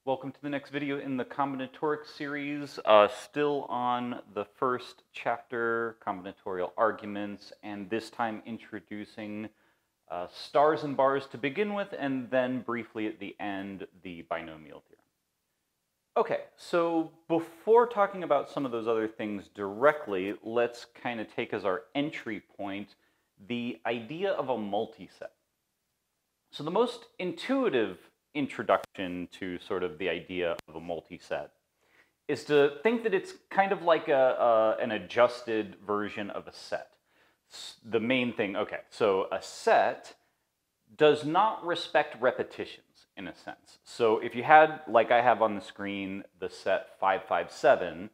Welcome to the next video in the Combinatorics series, still on the first chapter, combinatorial arguments, and this time introducing stars and bars to begin with, and then briefly at the end, the binomial theorem. Okay, so before talking about some of those other things directly, let's kind of take as our entry point the idea of a multiset. So the most intuitive introduction to sort of the idea of a multiset is to think that it's kind of like an adjusted version of a set. The main thing, okay, so a set does not respect repetitions in a sense. So if you had, like I have on the screen, the set 5, 5, 7,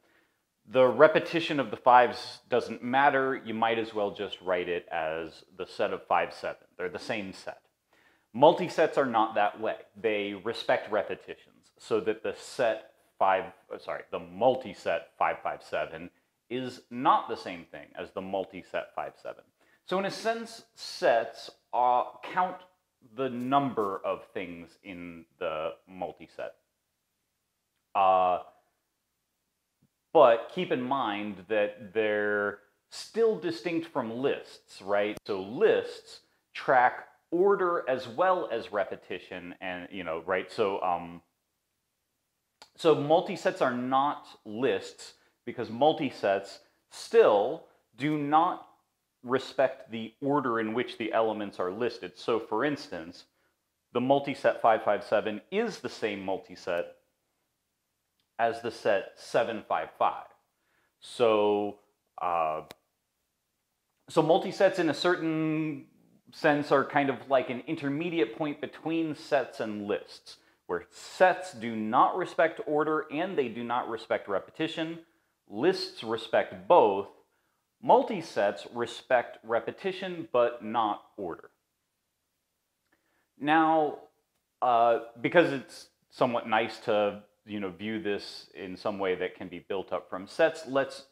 the repetition of the 5s doesn't matter. You might as well just write it as the set of 5, 7. They're the same set. Multisets are not that way. They respect repetitions, so that the multiset 5, 5, 7 is not the same thing as the multiset 5, 7. So in a sense, sets count the number of things in the multiset. But keep in mind that they're still distinct from lists, right? So lists track order as well as repetition, and right? So multisets are not lists because multisets still do not respect the order in which the elements are listed. So for instance, the multiset 5, 5, 7 is the same multiset as the set 7, 5, 5. So multisets in a certain sense are kind of like an intermediate point between sets and lists, where sets do not respect order and they do not respect repetition. Lists respect both. Multisets respect repetition but not order. Now, because it's somewhat nice to view this in some way that can be built up from sets, let's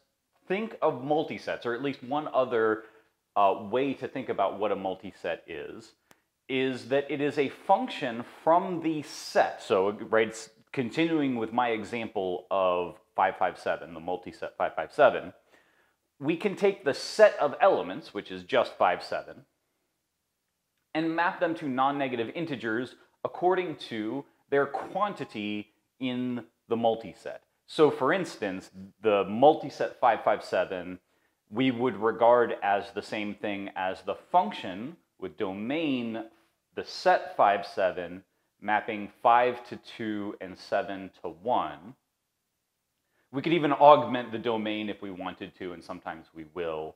think of multisets, or at least one other way to think about what a multiset is that it is a function from the set. So, right, continuing with my example of 5, 5, 7, the multiset 5, 5, 7, we can take the set of elements, which is just 5, 7, and map them to non-negative integers according to their quantity in the multiset. So, for instance, the multiset 5, 5, 7 we would regard as the same thing as the function with domain, the set 5, 7, mapping 5 to 2 and 7 to 1. We could even augment the domain if we wanted to, and sometimes we will,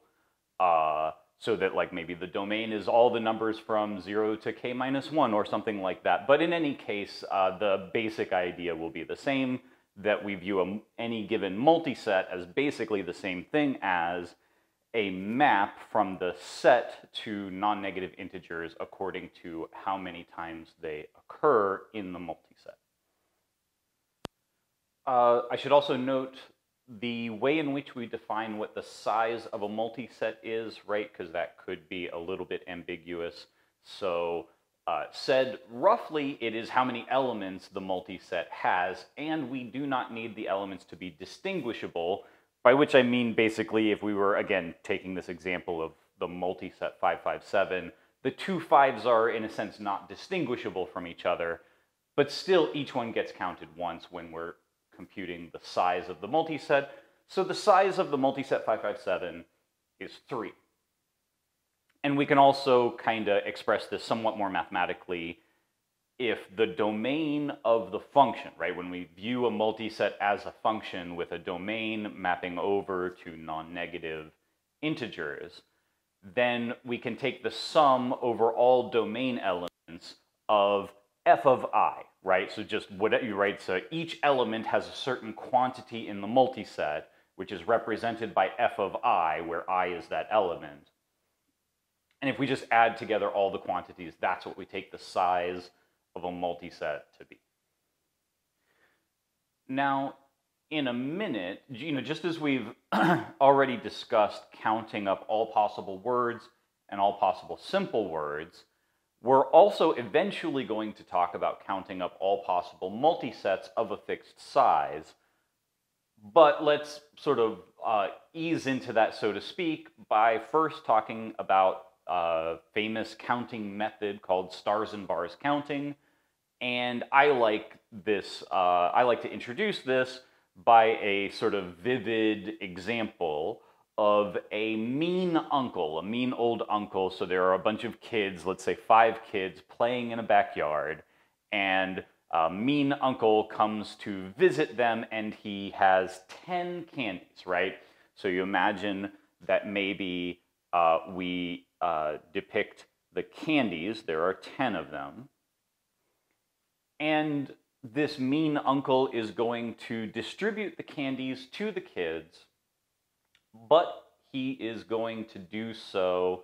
so that like maybe the domain is all the numbers from 0 to k minus 1 or something like that. But in any case, the basic idea will be the same, that we view any given multiset as basically the same thing as a map from the set to non-negative integers according to how many times they occur in the multiset. I should also note the way in which we define what the size of a multiset is, right? Because that could be a little bit ambiguous. So said roughly, it is how many elements the multiset has, and we do not need the elements to be distinguishable, by which I mean basically if we were, again, taking this example of the multiset 5, 5, 7, the two 5s are, in a sense, not distinguishable from each other, but still each one gets counted once when we're computing the size of the multiset. So the size of the multiset 5, 5, 7 is 3. And we can also kind of express this somewhat more mathematically if the domain of the function, right, when we view a multiset as a function with a domain mapping over to non-negative integers, then we can take the sum over all domain elements of f of I, right? So just what you write, so each element has a certain quantity in the multiset, which is represented by f of I, where I is that element. And if we just add together all the quantities, that's what we take the size of a multiset to be. Now, in a minute, just as we've already discussed counting up all possible words and all possible simple words, we're also eventually going to talk about counting up all possible multisets of a fixed size. But let's sort of ease into that, so to speak, by first talking about a famous counting method called stars and bars counting. And I like to introduce this by a sort of vivid example of a mean uncle, a mean old uncle. So there are a bunch of kids, let's say 5 kids, playing in a backyard, and mean uncle comes to visit them, and he has 10 candies, right? So you imagine that maybe we depict the candies. There are 10 of them. And this mean uncle is going to distribute the candies to the kids, but he is going to do so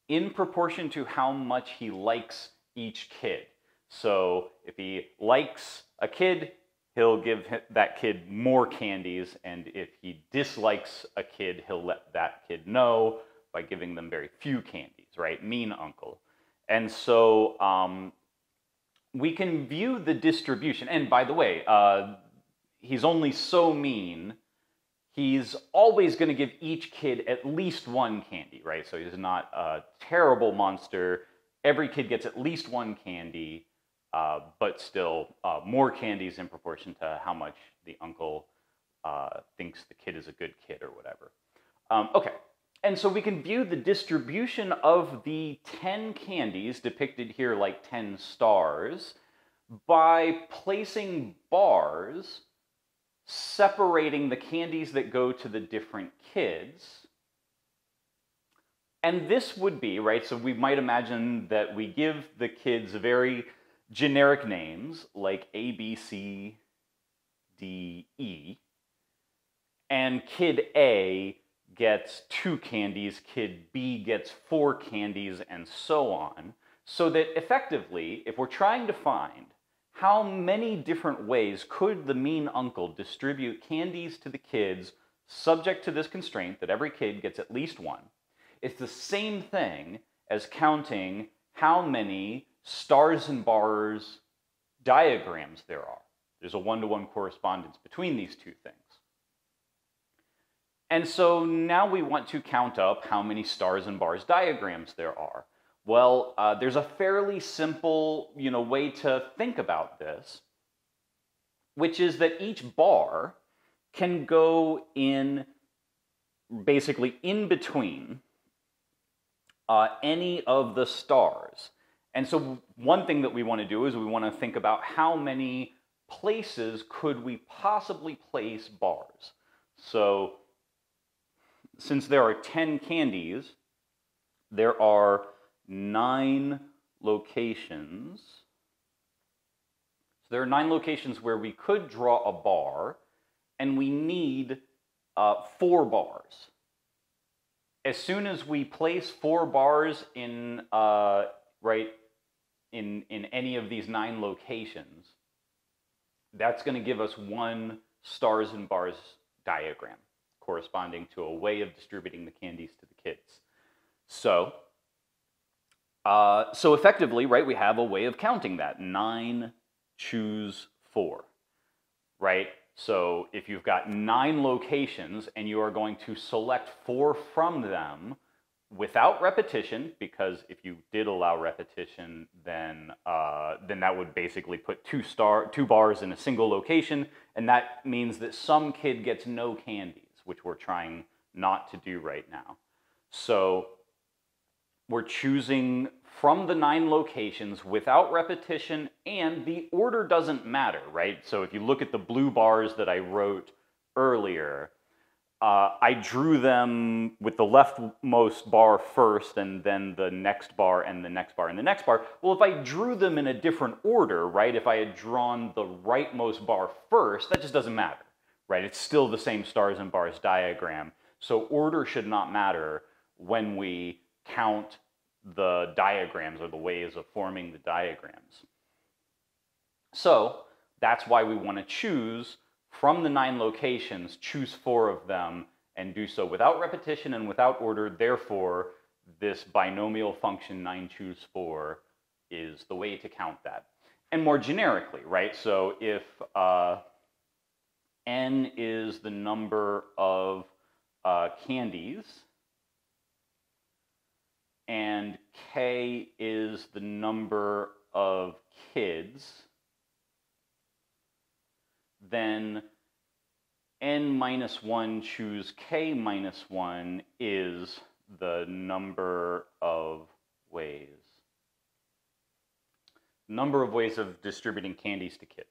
in proportion to how much he likes each kid. So if he likes a kid, he'll give that kid more candies, and if he dislikes a kid, he'll let that kid know by giving them very few candies, right? Mean uncle. And so we can view the distribution, and by the way, he's only so mean, he's always going to give each kid at least 1 candy, right? So he's not a terrible monster. Every kid gets at least 1 candy, but still more candies in proportion to how much the uncle thinks the kid is a good kid or whatever. Okay, and so we can view the distribution of the 10 candies depicted here like 10 stars by placing bars separating the candies that go to the different kids. And this would be, right, so we might imagine that we give the kids very generic names like A, B, C, D, E, and kid A gets 2 candies, kid B gets 4 candies, and so on, so that effectively, if we're trying to find how many different ways could the mean uncle distribute candies to the kids subject to this constraint that every kid gets at least 1, it's the same thing as counting how many stars and bars diagrams there are. There's a 1-to-1 correspondence between these two things. And so now we want to count up how many stars and bars diagrams there are. Well, there's a fairly simple, way to think about this, which is that each bar can go in, basically in between any of the stars. And so one thing that we want to do is we want to think about how many places could we possibly place bars. So since there are 10 candies, there are 9 locations. So there are 9 locations where we could draw a bar, and we need 4 bars. As soon as we place 4 bars in in any of these 9 locations, that's going to give us 1 stars and bars diagram corresponding to a way of distributing the candies to the kids. So effectively, right, we have a way of counting that. 9, choose 4, right? So if you've got 9 locations and you are going to select 4 from them without repetition, because if you did allow repetition, then that would basically put 2 bars in a single location, and that means that some kid gets no candies, which we're trying not to do right now. So we're choosing from the 9 locations without repetition, and the order doesn't matter, right? So if you look at the blue bars that I wrote earlier, I drew them with the leftmost bar first, and then the next bar, and the next bar, and the next bar. Well, if I drew them in a different order, right, if I had drawn the rightmost bar first, that just doesn't matter, right? It's still the same stars and bars diagram. So order should not matter when we count the diagrams or the ways of forming the diagrams. So that's why we want to choose from the 9 locations, choose 4 of them, and do so without repetition and without order. Therefore, this binomial function 9 choose 4 is the way to count that. And more generically, right? So if n is the number of candies and k is the number of kids, then n minus 1 choose k minus 1 is the number of ways. Number of ways of distributing candies to kids.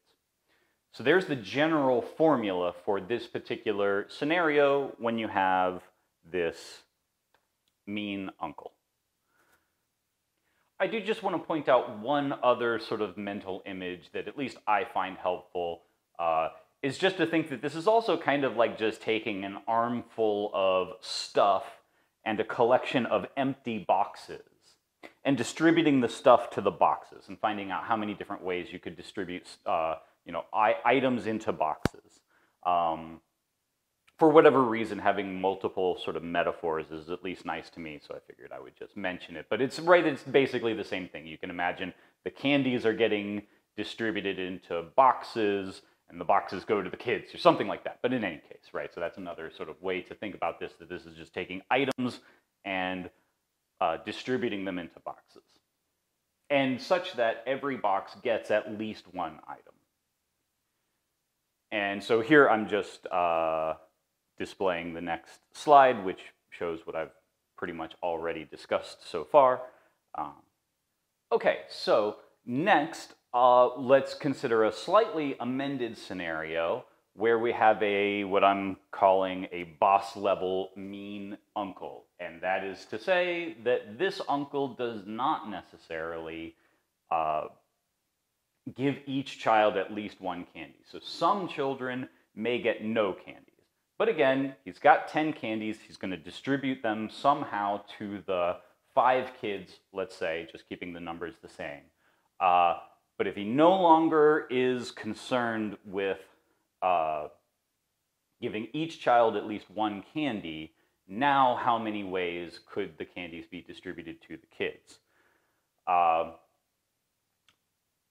So there's the general formula for this particular scenario when you have this mean uncle. I do just want to point out one other sort of mental image that at least I find helpful, is just to think that this is also kind of like just taking an armful of stuff and a collection of empty boxes and distributing the stuff to the boxes and finding out how many different ways you could distribute items into boxes. For whatever reason, having multiple sort of metaphors is at least nice to me, so I figured I would just mention it. But it's basically the same thing. You can imagine the candies are getting distributed into boxes, and the boxes go to the kids, or something like that. But in any case, right? So that's another sort of way to think about this, that this is just taking items and distributing them into boxes. And such that every box gets at least one item. And so here I'm just displaying the next slide, which shows what I've pretty much already discussed so far. Okay, so next, let's consider a slightly amended scenario where we have what I'm calling a boss level mean uncle. And that is to say that this uncle does not necessarily give each child at least one candy. So some children may get no candies. But again, he's got 10 candies. He's going to distribute them somehow to the 5 kids, let's say, just keeping the numbers the same. But if he no longer is concerned with giving each child at least one candy, now how many ways could the candies be distributed to the kids?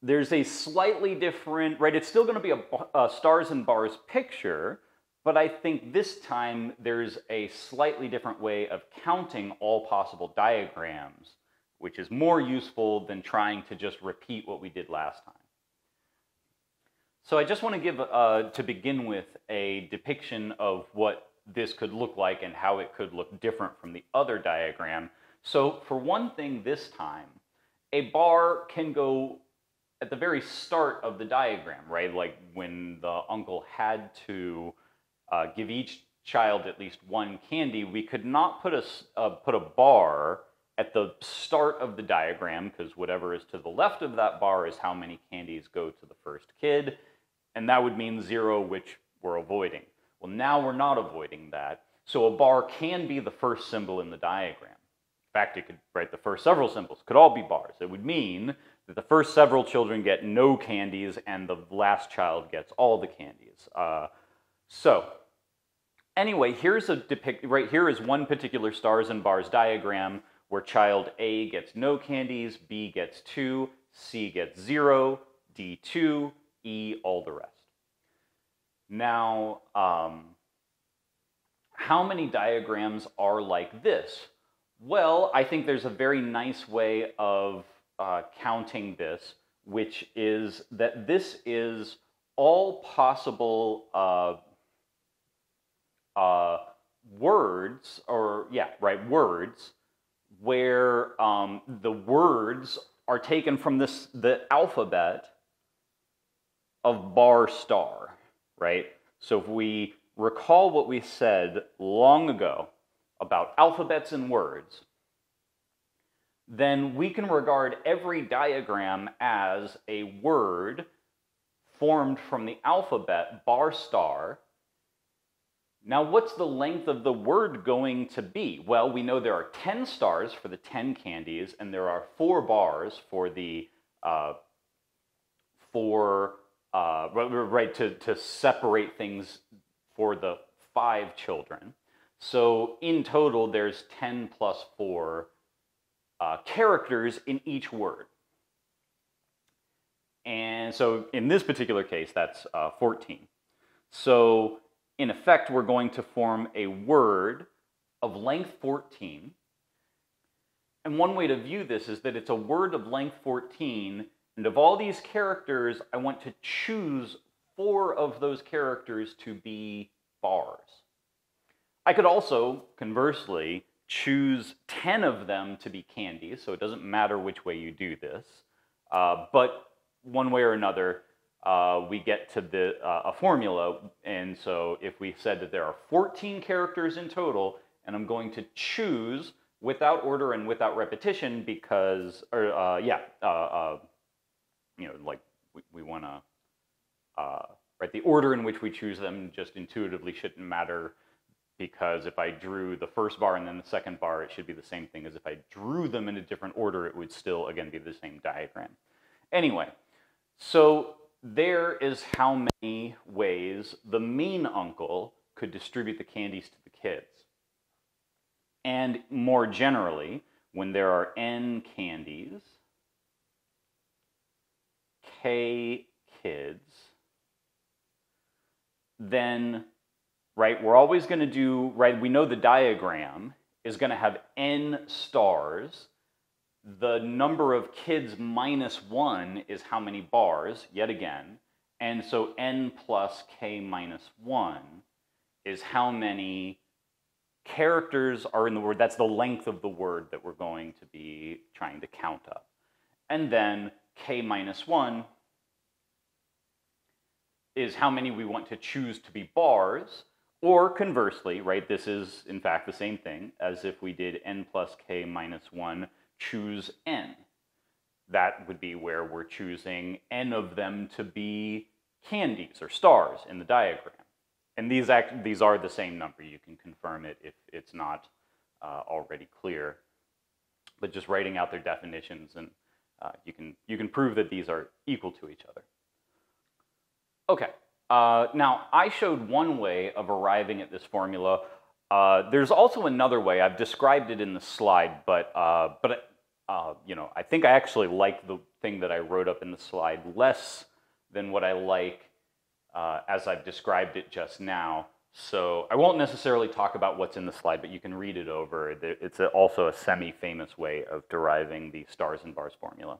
There's a slightly different, right? It's still going to be a stars and bars picture, but I think this time there's a slightly different way of counting all possible diagrams, which is more useful than trying to just repeat what we did last time. So I just want to give, to begin with, a depiction of what this could look like and how it could look different from the other diagram. So for one thing this time, a bar can go at the very start of the diagram, right? Like when the uncle had to give each child at least one candy, we could not put a bar at the start of the diagram, because whatever is to the left of that bar is how many candies go to the first kid, and that would mean 0, which we're avoiding. Well, now we're not avoiding that, so a bar can be the first symbol in the diagram. In fact, it could, right, the first several symbols could all be bars. It would mean that the first several children get no candies and the last child gets all the candies. So anyway, here's right here is one particular stars and bars diagram where child A gets no candies, B gets 2, C gets 0, D 2, E all the rest. Now, how many diagrams are like this? Well, I think there's a very nice way of counting this, which is that this is all possible words, words, where the words are taken from the alphabet of bar star, right? So if we recall what we said long ago about alphabets and words, then we can regard every diagram as a word formed from the alphabet bar star. Now, what's the length of the word going to be? Well, we know there are 10 stars for the 10 candies, and there are 4 bars for the to separate things for the 5 children. So in total, there's 10 plus 4 characters in each word. And so in this particular case, that's 14. So in effect, we're going to form a word of length 14. And one way to view this is that it's a word of length 14, and of all these characters, I want to choose 4 of those characters to be bars. I could also, conversely, choose 10 of them to be candies, so it doesn't matter which way you do this. But one way or another, we get to a formula, and so if we said that there are 14 characters in total, and I'm going to choose without order and without repetition because, like we want to, right, the order in which we choose them just intuitively shouldn't matter, because if I drew the first bar and then the second bar, it should be the same thing as if I drew them in a different order, it would still, again, be the same diagram. Anyway, so there is how many ways the mean uncle could distribute the candies to the kids. And more generally, when there are n candies, k kids, then, right, we're always going to do, right, we know the diagram is going to have n stars. The number of kids minus 1 is how many bars, yet again. And so n plus k minus 1 is how many characters are in the word. That's the length of the word that we're going to be trying to count up. And then k minus 1 is how many we want to choose to be bars, or conversely, right, this is in fact the same thing as if we did n plus k minus 1 choose n. That would be where we're choosing n of them to be candies or stars in the diagram. And these are the same number. You can confirm it if it's not already clear. But just writing out their definitions, and you can prove that these are equal to each other. Okay, now I showed one way of arriving at this formula. There's also another way. I've described it in the slide, but I think I actually like the thing that I wrote up in the slide less than what I like as I've described it just now. So I won't necessarily talk about what's in the slide, but you can read it over. It's also a semi-famous way of deriving the stars and bars formula.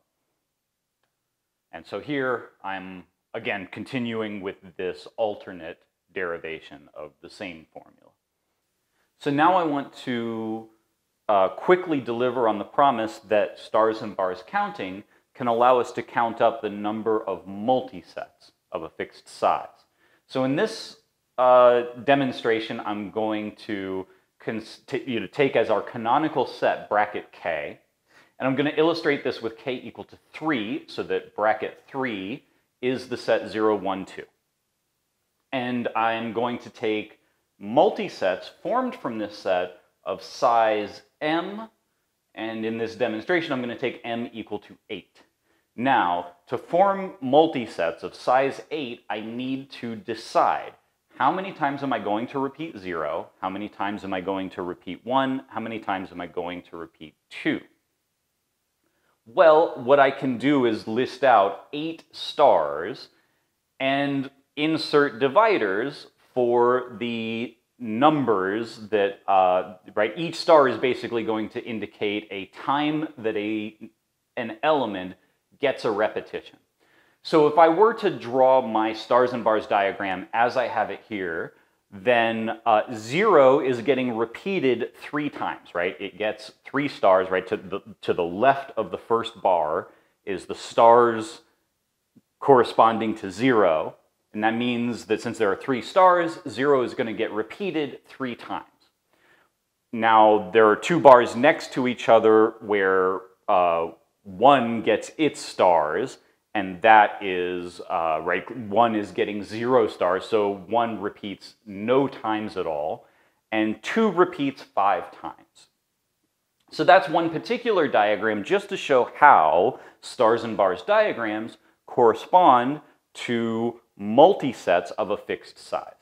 And so here I'm, again, continuing with this alternate derivation of the same formula. So now I want to quickly deliver on the promise that stars and bars counting can allow us to count up the number of multisets of a fixed size. So in this demonstration, I'm going to take as our canonical set bracket k, and I'm going to illustrate this with k equal to 3, so that bracket 3 is the set 0, 1, 2. And I'm going to take multisets formed from this set of size m, and in this demonstration, I'm going to take m equal to 8. Now, to form multisets of size 8, I need to decide how many times am I going to repeat 0, how many times am I going to repeat 1, how many times am I going to repeat 2. Well, what I can do is list out 8 stars and insert dividers for the numbers that, right, each star is basically going to indicate a time that an element gets a repetition. So if I were to draw my stars and bars diagram as I have it here, then 0 is getting repeated 3 times, right? It gets 3 stars, right? To the left of the first bar is the stars corresponding to 0, and that means that since there are 3 stars, 0 is going to get repeated 3 times. Now, there are 2 bars next to each other where 1 gets its stars, and that is, right, 1 is getting 0 stars, so 1 repeats no times at all, and 2 repeats 5 times. So that's one particular diagram just to show how stars and bars diagrams correspond to multisets of a fixed size.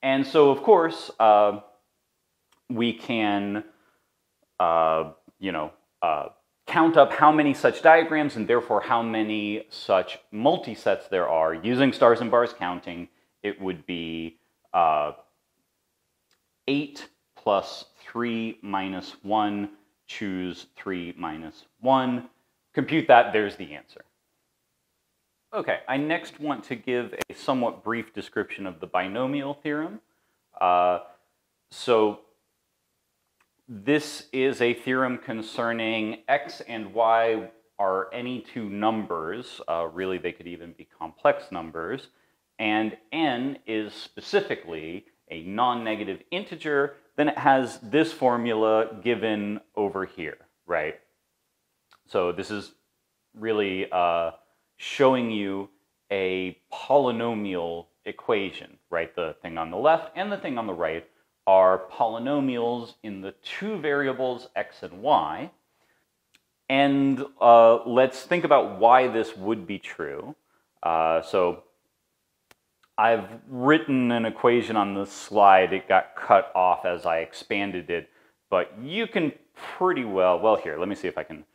And so, of course, we can, count up how many such diagrams and therefore how many such multisets there are using stars and bars counting, it would be 8 plus 3 minus 1, choose 3 minus 1. Compute that, there's the answer. Okay, I next want to give a somewhat brief description of the binomial theorem. So this is a theorem concerning x and y are any two numbers. Really, they could even be complex numbers. And n is specifically a non-negative integer. Then it has this formula given over here, right? So this is really showing you a polynomial equation, right? The thing on the left and the thing on the right are polynomials in the two variables x and y. And let's think about why this would be true. So I've written an equation on this slide. It got cut off as I expanded it, but you can pretty well here, let me see if I can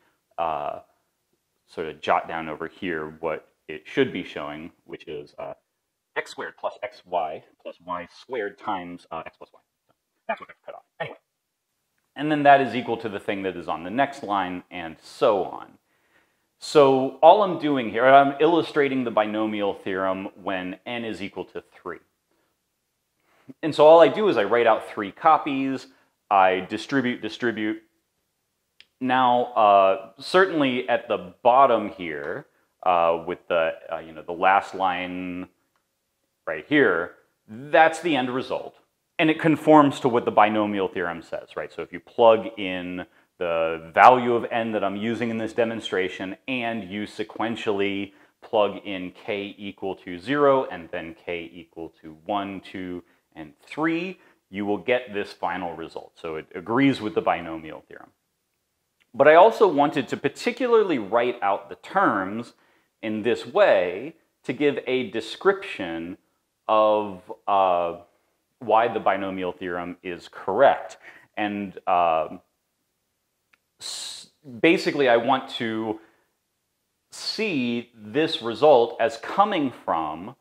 sort of jot down over here what it should be showing, which is x squared plus xy plus y squared times x plus y. That's what got cut off. Anyway. And then that is equal to the thing that is on the next line, and so on. So all I'm doing here, I'm illustrating the binomial theorem when n is equal to 3. And so all I do is I write out 3 copies, I distribute. Now, certainly at the bottom here, with the the last line right here, that's the end result. And it conforms to what the binomial theorem says, right? So if you plug in the value of n that I'm using in this demonstration and you sequentially plug in k equal to 0 and then k equal to 1, 2, and 3, you will get this final result. So it agrees with the binomial theorem. But I also wanted to particularly write out the terms in this way to give a description of why the binomial theorem is correct. And basically, I want to see this result as coming from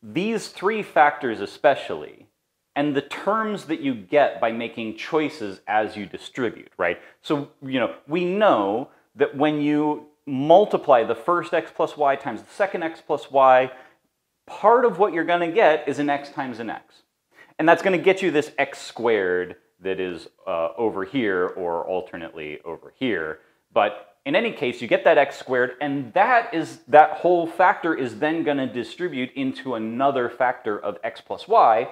these 3 factors especially, and the terms that you get by making choices as you distribute, right? So, we know that when you multiply the first x plus y times the second x plus y, part of what you're going to get is an x times an x. And that's going to get you this x squared that is over here, or alternately over here. But in any case, you get that x squared, and that whole factor is then going to distribute into another factor of x plus y.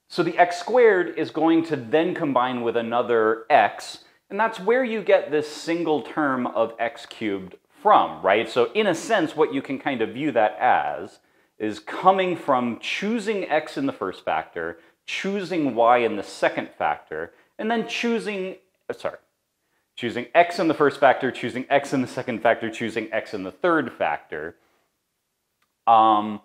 So the x squared is going to then combine with another x, and that's where you get this single term of x cubed from, right? So in a sense, what you can kind of view that as is coming from choosing x in the first factor, choosing y in the second factor, and then choosing x in the first factor, choosing x in the second factor, choosing x in the third factor. And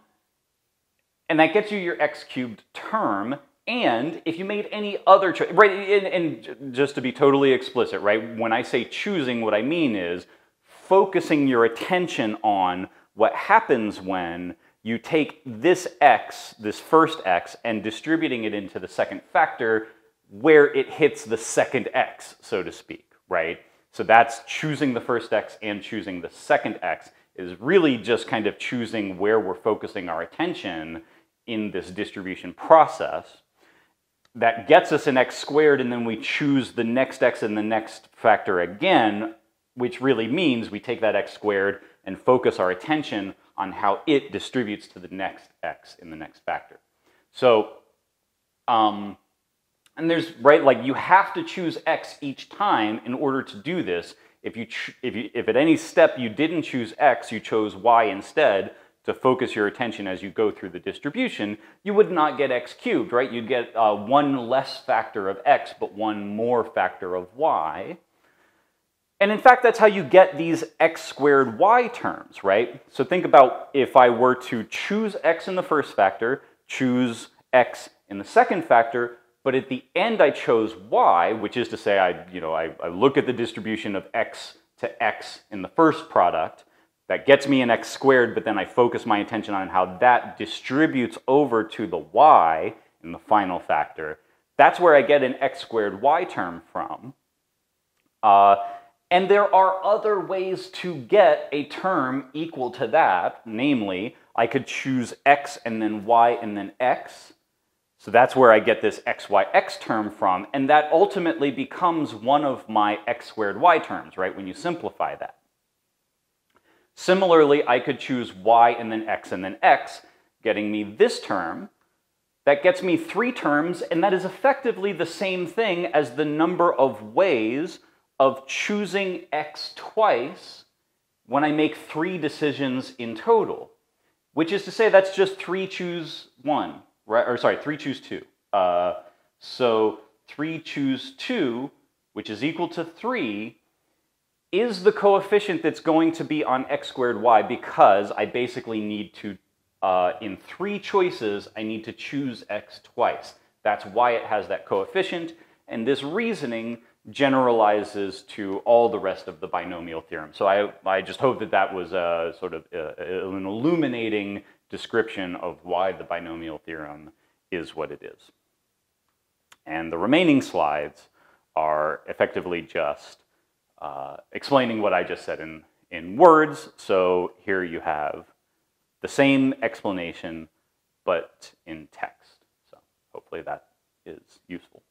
that gets you your x cubed term. And if you made any other choice, right, and just to be totally explicit, right, when I say choosing, what I mean is focusing your attention on what happens when you take this x, this first x, and distributing it into the second factor where it hits the second x, so to speak, right? So that's choosing the first x and choosing the second x is really just kind of choosing where we're focusing our attention in this distribution process. That gets us an x squared, and then we choose the next x in the next factor again, which really means we take that x squared and focus our attention on how it distributes to the next x in the next factor. So, and there's, right, like you have to choose x each time in order to do this. If at any step you didn't choose x, you chose y instead to focus your attention as you go through the distribution, you would not get x cubed, right? You'd get one less factor of x, but one more factor of y. And in fact, that's how you get these x squared y terms, right? So think about if I were to choose x in the first factor, choose x in the second factor, but at the end I chose y, which is to say I look at the distribution of x to x in the first product. That gets me an x squared, but then I focus my attention on how that distributes over to the y in the final factor. That's where I get an x squared y term from. And there are other ways to get a term equal to that. Namely, I could choose x and then y and then x. So that's where I get this xyx term from. And that ultimately becomes one of my x squared y terms, right, when you simplify that. Similarly, I could choose y and then x, getting me this term. That gets me 3 terms, and that is effectively the same thing as the number of ways of choosing x twice when I make 3 decisions in total, which is to say that's just 3 choose 1, right? Or sorry, 3 choose 2. So 3 choose 2, which is equal to 3, is the coefficient that's going to be on x squared y, because I basically need to, in 3 choices, I need to choose x twice. That's why it has that coefficient, and this reasoning generalizes to all the rest of the binomial theorem. So I just hope that that was a sort of an illuminating description of why the binomial theorem is what it is. And the remaining slides are effectively just explaining what I just said in words. So here you have the same explanation, but in text. So hopefully that is useful.